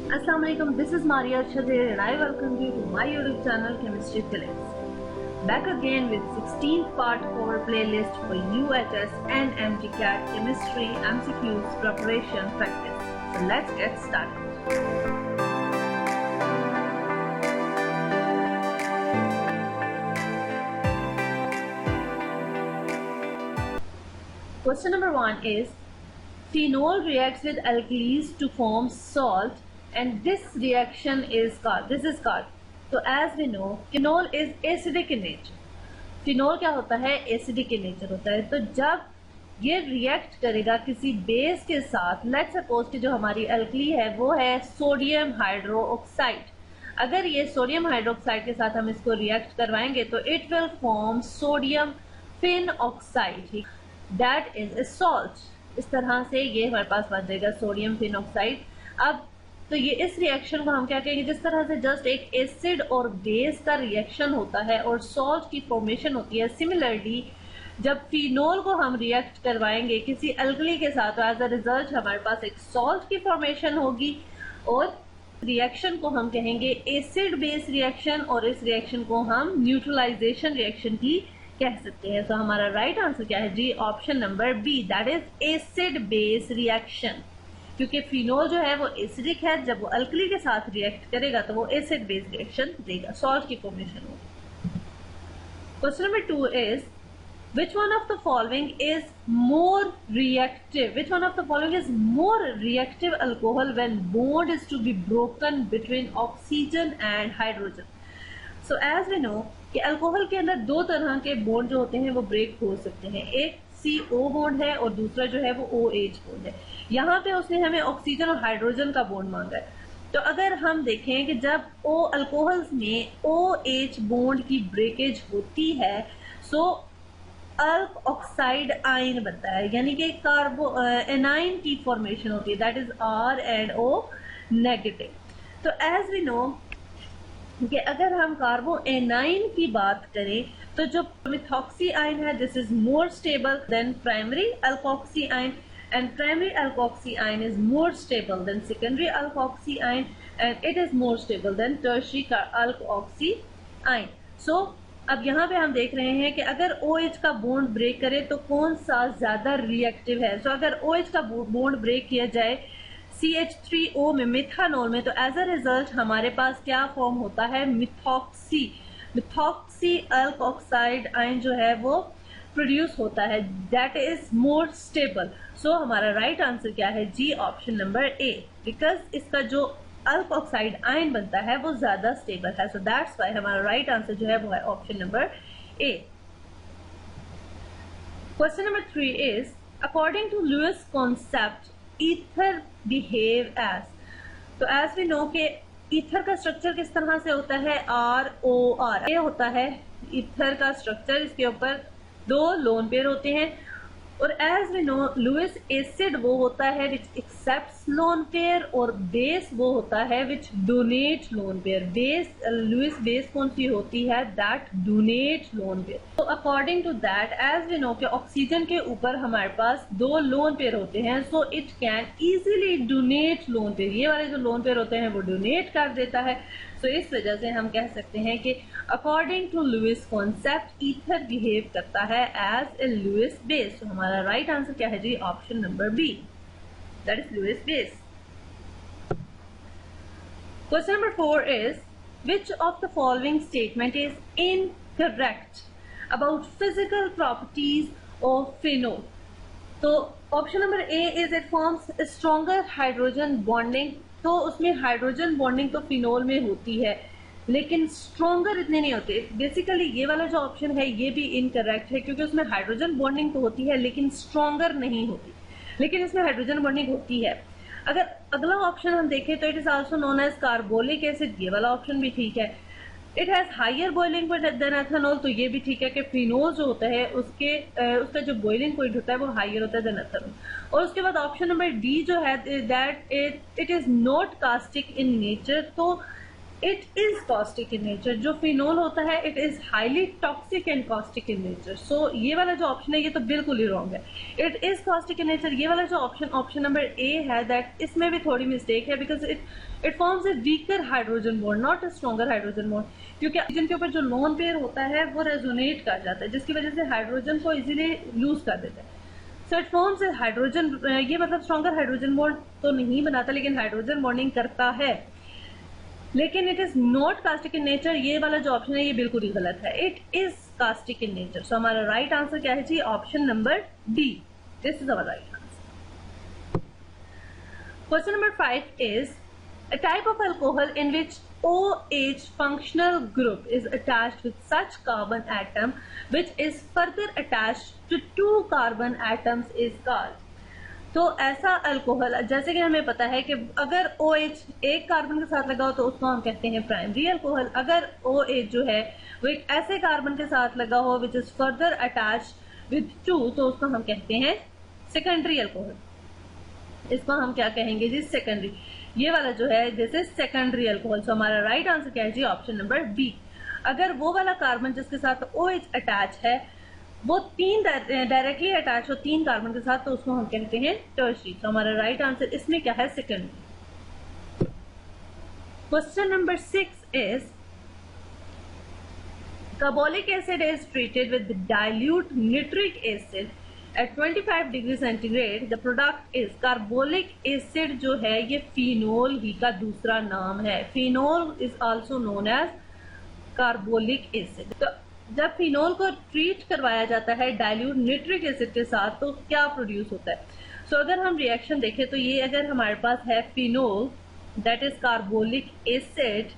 Assalamu alaikum, this is Maria Arshad and I welcome you to my YouTube channel Chemistry Fillings. Back again with 16th part of our playlist for UHS and MGCAT Chemistry MCQs preparation practice. So let's get started. Question number 1 is phenol reacts with alkalis to form salt and this reaction is called. So as we know, phenol is acidic in nature. Phenol क्या होता है? Acidic in nature होता है. तो जब ये react करेगा किसी बेस के साथ, लेट्स सपोज कि जो हमारी अल्कली है वो है सोडियम हाइड्रोक्साइड. अगर ये सोडियम हाइड्रोक्साइड के साथ हम इसको रिएक्ट करवाएंगे तो it will form sodium phenoxide, that is a salt. इस तरह से ये हमारे पास बन जाएगा सोडियम फिन ऑक्साइड. अब तो ये इस रिएक्शन को हम क्या कहेंगे? जिस तरह से जस्ट एक एसिड और बेस का रिएक्शन होता है और सॉल्ट की फॉर्मेशन होती है, सिमिलरली जब फिनोल को हम रिएक्ट करवाएंगे किसी अल्कली के साथ तो एज अ रिजल्ट हमारे पास एक सॉल्ट की फॉर्मेशन होगी और रिएक्शन को हम कहेंगे एसिड बेस रिएक्शन और इस रिएक्शन को हम न्यूट्रलाइजेशन रिएक्शन की कह सकते हैं. तो हमारा राइट आंसर क्या है जी? Option number B, that is acid base reaction. क्योंकि फिनोल जो है वो एसिडिक है, जब वो अल्कली के साथ रिएक्ट करेगा तो वो एसिड बेस रिएक्शन देगा, सॉल्ट की फॉर्मेशन होगी. Question number 2 is which one of the following is more reactive? Which one of the following is more reactive alcohol when bond is to be broken between oxygen and hydrogen? So as we know कि alcohol के अंदर दो तरह के bond जो होते हैं वो ब्रेक हो सकते हैं. एक CO बॉन्ड है और दूसरा जो है वो OH बॉन्ड है. यहाँ पे उसने हमें ऑक्सीजन और हाइड्रोजन का बॉन्ड मांगा है. तो अगर हम देखें कि जब अल्कोहल्स में OH बॉन्ड की ब्रेकेज होती है सो अल्क ऑक्साइड आयन बनता है, यानी कि कार्बो एनाइन की फॉर्मेशन होती है, दैट इज R&O नेगेटिव. तो एज वी नो कि अगर हम कार्बो एनाइन की बात करें तो जो मिथॉक्सी आयन है this is more stable then primary alkoxy ion and primary alkoxy ion is more stable than secondary alkoxy ion and it is more stable than tertiary alkoxy ion. So अब यहाँ पे हम देख रहे हैं कि अगर OH का बॉन्ड ब्रेक करे तो कौन सा ज्यादा रिएक्टिव है. So अगर OH का बॉन्ड ब्रेक किया जाए CH3O में, मिथानोल में, तो एज अ रिजल्ट हमारे पास क्या फॉर्म होता है? मिथॉक्सी अल्कोक्साइड आयन जो है वो प्रोड्यूस होता है, दैट इज मोर स्टेबल. सो हमारा राइट आंसर क्या है जी? ऑप्शन नंबर ए, बिकॉज इसका जो अल्कोक्साइड आयन बनता है वो ज्यादा स्टेबल है. सो दैट्स व्हाई हमारा राइट आंसर जो है वो है option number A. Question number 3 is according to Lewis concept ether behave as. तो एज वी नो के ईथर का स्ट्रक्चर किस तरह से होता है? ROR. ये होता है ईथर का स्ट्रक्चर. इसके ऊपर दो लोन पेयर होते हैं और as we know Lewis acid वो होता है विच एक्सेप्ट्स लोन पेयर और बेस वो होता है which donate lone pair. Lewis base कौन सी होती है? That donate lone pair. तो according to that as we know कि ऑक्सीजन के ऊपर हमारे पास दो लोन पेयर होते हैं, so it can easily donate lone pair. ये वाले जो लोन पेयर होते हैं वो डोनेट कर देता है. सो इस वजह से हम कह सकते हैं कि according to Lewis concept ether behave करता है एज ए लुईस बेस. तो हमारा राइट आंसर क्या है जी? Option number B, that is Lewis base. Question number 4 is which of the following statement is incorrect about physical properties of phenol. तो option number A is it forms stronger hydrogen bonding. तो उसमें hydrogen bonding तो phenol में होती है लेकिन stronger इतने नहीं होते. बेसिकली ये वाला जो ऑप्शन है ये भी इनकरेक्ट है क्योंकि उसमें हाइड्रोजन बॉन्डिंग तो होती है लेकिन स्ट्रॉन्गर नहीं होती, लेकिन इसमें हाइड्रोजन बॉन्डिंग होती है. अगर अगला ऑप्शन हम देखें तो it is also known as carbolic acid. ये वाला ऑप्शन भी ठीक है. It has higher boiling point than ethanol. तो ये भी ठीक है कि फिनोल जो होता है उसका जो बॉइलिंग पॉइंट होता है वो हायर होता है देन एथेनॉल. और उसके बाद ऑप्शन नंबर डी जो है that it is not caustic in nature. तो it is caustic in nature. जो फिनोल होता है it is highly toxic and caustic in nature. So ये वाला जो ऑप्शन है ये तो बिल्कुल ही रॉन्ग है। It is caustic in nature, ये वाला जो ऑप्शन नंबर ए है, दैट इसमें भी थोड़ी मिस्टेक है, because it forms a weaker hydrogen bond, not a stronger hydrogen bond, क्योंकि हाइड्रोजन के ऊपर जो लोन पेयर होता है वो रेजोनेट कर जाता है, जिसकी वजह से हाइड्रोजन को इजीली लूज कर देता है। So it forms a hydrogen, ये मतलब स्ट्रॉन्गर हाइड्रोजन बॉन्ड तो नहीं बनाता, लेकिन हाइड्रोजन बॉन्डिंग करता है, लेकिन it is not caustic in nature. ये वाला जो ऑप्शन है ये बिल्कुल ही गलत है। It is caustic in nature. So हमारा राइट आंसर क्या है जी? Option number D, this is our right answer. Question number 5 is a type of alcohol in which OH functional group is attached with such carbon atom which is further attached to 2 carbon atoms is called। तो ऐसा alcohol, जैसे कि हमें पता है कि अगर OH एक कार्बन के साथ लगा हो तो उसको हम कहते हैं प्राइमरी अल्कोहल। अगर OH जो है वो एक ऐसे कार्बन के साथ लगा हो which is further attached with 2, तो उसको हम कहते हैं सेकेंडरी अल्कोहल। इसको हम क्या कहेंगे जी? सेकेंडरी। ये वाला जो है दिस इज सेकेंडरी अल्कोहल। सो हमारा राइट आंसर क्या है जी? Option number B. अगर वो वाला कार्बन जिसके साथ OH अटैच है वो 3 डायरेक्टली अटैच हो 3 कार्बन के साथ, तो उसको हम कहते हैं टर्शरी। तो हमारा राइट आंसर इसमें क्या है? Secondary. Question number 6 is carbolic acid is treated with dilute nitric acid at 25 degree centigrade. The product is carbolic acid. जो है ये फिनोल ही का दूसरा नाम है। Phenol is also known as carbolic acid. तो जब फिनोल को ट्रीट करवाया जाता है डाइल्यूट निट्रिक एसिड के साथ तो क्या प्रोड्यूस होता है? सो अगर हम रिएक्शन देखें तो ये अगर हमारे पास है phenol that is carbolic acid,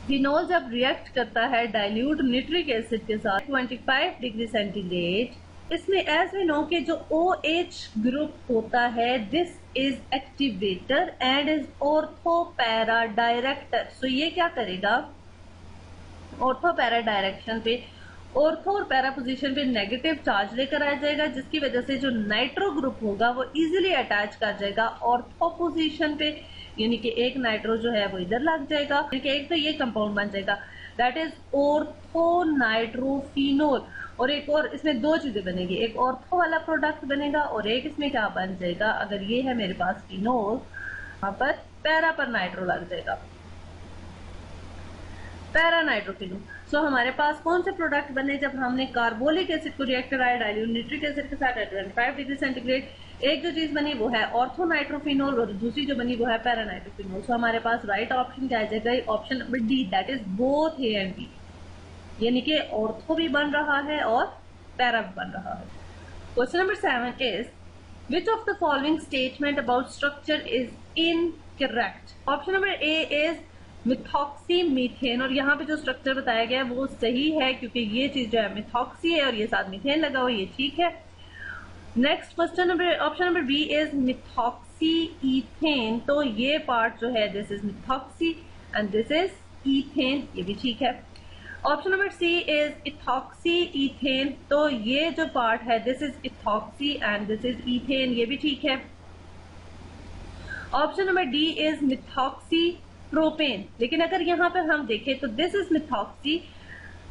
phenol जब रिएक्ट करता है डाइल्यूट निट्रिक एसिड के साथ 25 डिग्री सेंटीग्रेड, इसमें एज वी नो के जो OH ग्रुप होता है this is activator and is ortho para director. So ये क्या करेगा? ऑर्थो पैरा डायरेक्शन पे, ऑर्थो और पैरा पोजीशन पे नेगेटिव चार्ज लेकर आ जाएगा, जिसकी वजह से जो नाइट्रो ग्रुप होगा वो इजीली अटैच कर जाएगा ऑर्थो पोजीशन पे, यानी कि एक नाइट्रो जो है वो इधर लग जाएगा, यानी कि एक तो ये कंपाउंड बन जाएगा दैट इज ऑर्थो नाइट्रोफिनोल। और एक और इसमें 2 चीजें बनेगी, एक ऑर्थो वाला प्रोडक्ट बनेगा और एक इसमें क्या बन जाएगा? अगर ये है मेरे पास फिनोल, वहां पर पैरा पर नाइट्रो लग जाएगा, पैरा नाइट्रोफिनोल। सो हमारे पास कौन से प्रोडक्ट बने जब हमने कार्बोलिक एसिड को रिएक्ट कराया डाइल्यूट निट्रिक एसिड के साथ एट 25 डिग्री सेंटीग्रेड? एक जो चीज बनी वो है ऑर्थो नाइट्रोफिनोल और दूसरी जो बनी वो है पैरा नाइट्रोफिनोल। सो हमारे पास राइट ऑप्शन क्या आ जाएगा? Option number D, that is both A and B, यानी कि ऑर्थो भी बन रहा है और पैरा भी बन रहा है। Question number 7 is which of the following statement about structure is incorrect? Option number A is methoxy methane, और यहाँ पे जो स्ट्रक्चर बताया गया है वो सही है क्योंकि ये चीज जो है मिथॉक्सी है और ये साथ मीथेन लगा हुआ, ये ठीक है। Next question number, option number B is methoxy ethane, तो ये पार्ट जो है this is methoxy and this is ethane, ये भी ठीक है। Option number C is ethoxy ethane, तो ये जो पार्ट है this is ethoxy and this is ethane, ये भी ठीक है। Option number D is methoxy propane, लेकिन अगर यहाँ पर हम देखें तो दिस इज मिथॉक्सी,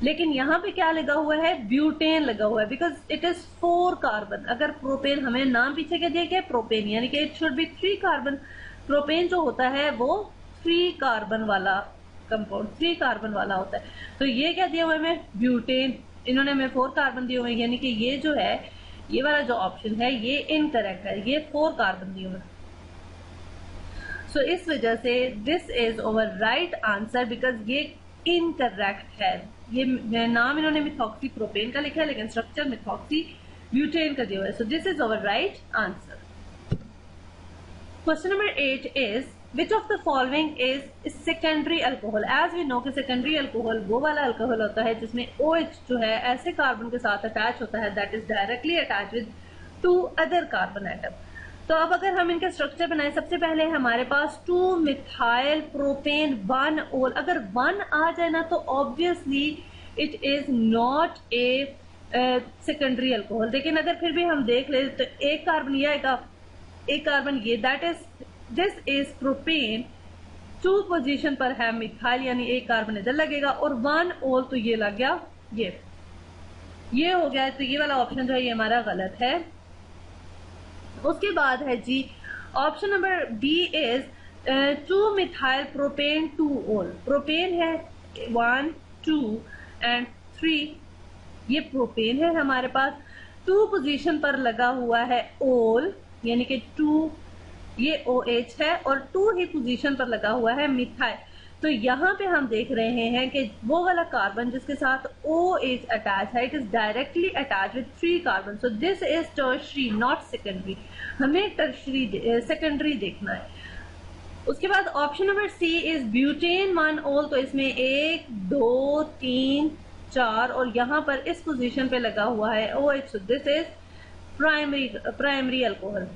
लेकिन यहाँ पे क्या लगा हुआ है? ब्यूटेन लगा हुआ है, बिकॉज इट इज 4 कार्बन। अगर प्रोपेन, हमें नाम पीछे क्या दिया गया? प्रोपेन, यानी कि it should be 3 carbon. Propane जो होता है वो 3 कार्बन वाला कंपाउंड, 3 कार्बन वाला होता है। तो ये क्या दिया हुआ है हमें? ब्यूटेन। इन्होंने हमें 4 कार्बन दिए हुए हैं, यानी कि ये जो है ये वाला जो ऑप्शन है ये इनकरेक्ट है, ये 4 कार्बन दिए हुए हैं। सो इस वजह से this is our right answer, because ये इनकरेक्ट है। ये नाम इन्होंने मिथॉक्सी प्रोपेन का लिखा है लेकिन स्ट्रक्चर मिथॉक्सी ब्यूटेन का दिया हुआ है। So this is our right answer. Question number 8 is which of the following is secondary alcohol? As we know कि सेकेंडरी अल्कोहल वो वाला अल्कोहल होता है जिसमें OH जो है ऐसे कार्बन के साथ अटैच होता है that is directly attach with 2 other carbon atom. तो अब अगर हम इनका स्ट्रक्चर बनाएं, सबसे पहले हमारे पास 2 मिथाइल प्रोपेन 1 ओल, अगर 1 आ जाए ना तो obviously it is not a secondary alcohol. लेकिन अगर फिर भी हम देख ले तो एक कार्बन ये आएगा, एक कार्बन ये, that is this is propane 2 position पर है मिथाइल यानी एक कार्बन इधर लगेगा और 1 ओल तो ये लग गया, ये हो गया। तो ये वाला ऑप्शन जो है ये हमारा गलत है। उसके बाद है जी option number B is 2 methyl propane 2 ol. Propane है 1 2 एंड 3, ये प्रोपेन है हमारे पास। 2 पोजीशन पर लगा हुआ है ओल यानी कि 2, ये OH है और 2 ही पोजीशन पर लगा हुआ है मिथाइल। तो यहाँ पे हम देख रहे हैं कि वो वाला कार्बन जिसके साथ OH अटैच है, it is directly attach with 3 carbon. So this is tertiary not secondary, हमें टर्शरी सेकेंडरी देखना है। उसके बाद option number C is butane 1 ol. तो इसमें 1 2 3 4 और यहाँ पर इस पोजीशन पे लगा हुआ है OH। So this is primary alcohol.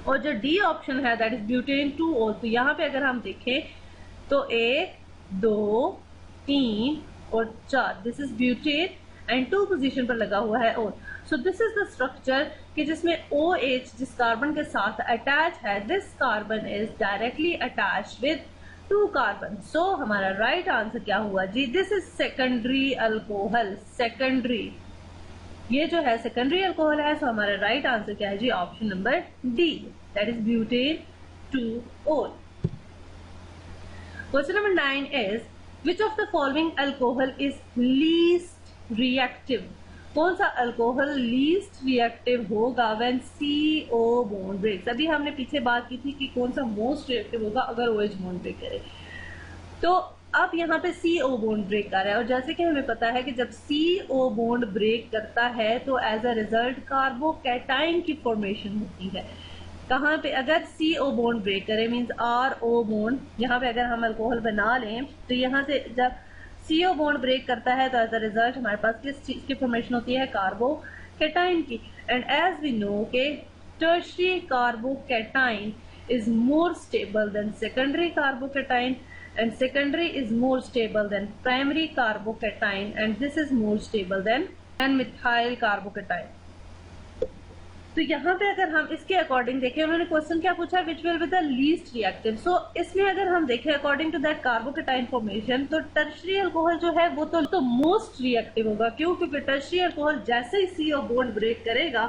और जो डी ऑप्शन है दैट इज ब्यूटेन 2 ओल। तो यहाँ पे अगर हम देखें तो 1 2 3 और 4, this is butane and 2 position पर लगा हुआ है ol. So this is the structure कि जिसमें OH जिस कार्बन के साथ अटैच है, this carbon is directly attach with 2 carbon. So हमारा राइट आंसर क्या हुआ जी? This is secondary alcohol. Secondary, ये जो है सेकेंडरी अल्कोहल है। सो हमारा राइट आंसर क्या है जी? Option number D, that is butane 2 ol. Question number 9 is which of the following alcohol is least reactive? कौन सा अल्कोहल लीस्ट रिएक्टिव होगा व्हेन CO बॉन्ड ब्रेक्स? अभी हमने पीछे बात की थी कि कौन सा मोस्ट रिएक्टिव होगा अगर OH बॉन्ड ब्रेक करे। तो अब यहाँ पे CO बॉन्ड ब्रेक कर रहा है और जैसे कि हमें पता है कि जब CO बॉन्ड ब्रेक करता है तो एज अ रिजल्ट कार्बोकैटाइन की फॉर्मेशन होती है। कहाँ पे? अगर CO बॉन्ड ब्रेक करे मींस RO बॉन्ड, यहाँ पे अगर हम अल्कोहल बना लें तो यहाँ से जब CO बॉन्ड ब्रेक करता है तो एज अ रिजल्ट हमारे पास किस चीज की फॉर्मेशन होती है? कार्बोकैटाइन की। एंड एज वी नो के tertiary carbocation is more stable then secondary carbocation and secondary is more stable than primary carbocation and this is more stable than methyl carbocation। तो यहाँ पे अगर हम इसके अकॉर्डिंग देखें, उन्होंने क्वेश्चन क्या पूछा? Which will be the least reactive. So इसमें अगर हम देखें according to that carbocation formation तो टर्शियरी अल्कोहल जो है वो तो मोस्ट रिएक्टिव होगा। क्यों? क्योंकि टर्शियरी अल्कोहल जैसे ही CO बॉन्ड ब्रेक करेगा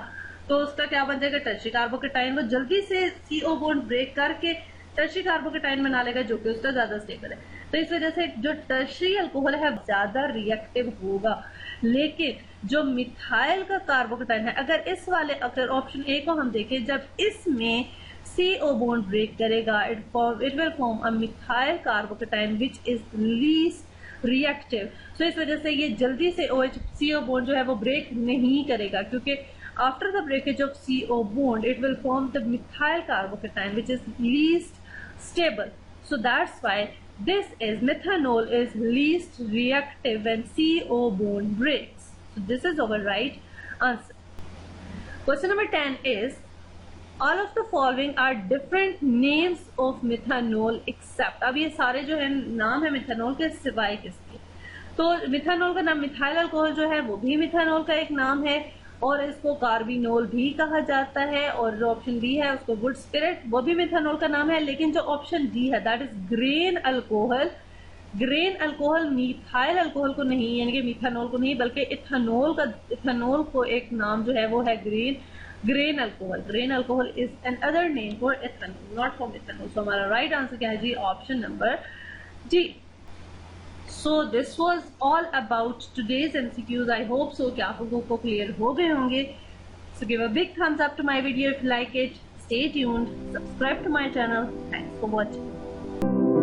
तो उसका क्या बन जाएगा? Tertiary carbocation. वो जल्दी से CO बॉन्ड ब्रेक करके टर्शियरी कार्बोकैटाइन बना लेगा जो कि उसका ज्यादा स्टेबल है। तो इस वजह से जो टर्शियरी अल्कोहल है ज्यादा रिएक्टिव होगा। लेकिन जो मिथाइल का कार्बोकैटाइन है, अगर इस वाले अगर ऑप्शन ए को हम देखें, जब इसमें CO बॉन्ड ब्रेक करेगा it will form a methyl carbocation which is least reactive. So इस वजह से ये जल्दी से OH CO बॉन्ड जो है वो ब्रेक नहीं करेगा क्योंकि after the breakage of CO bond it will form the methyl carbocation which is least stable. So that's why this is methanol is least reactive when CO bond breaks. So this is our right answer. Question number 10 is all of the following are different names of methanol except। अब ये सारे जो है नाम है methanol के सिवाय किसके? तो मिथानोल का नाम, मिथाइल अल्कोहल जो है वो भी मिथानोल का एक नाम है और इसको कार्बिनोल भी कहा जाता है। और जो ऑप्शन बी है उसको वुड स्पिरिट, वो भी मिथानोल का नाम है। लेकिन जो ऑप्शन डी है that is grain alcohol, grain alcohol methyl alcohol को नहीं यानी कि मिथानोल को नहीं बल्कि इथानोल को एक नाम जो है वो है grain alcohol. Grain alcohol is another name for ethanol not for methanol. So हमारा राइट आंसर क्या है जी? Option number D. So this was all about today's MCQs. I hope so कि आप लोगों को clear हो गए होंगे। So give a big thumbs up to my video if you like it. Stay tuned. Subscribe to my channel. Thanks for watching.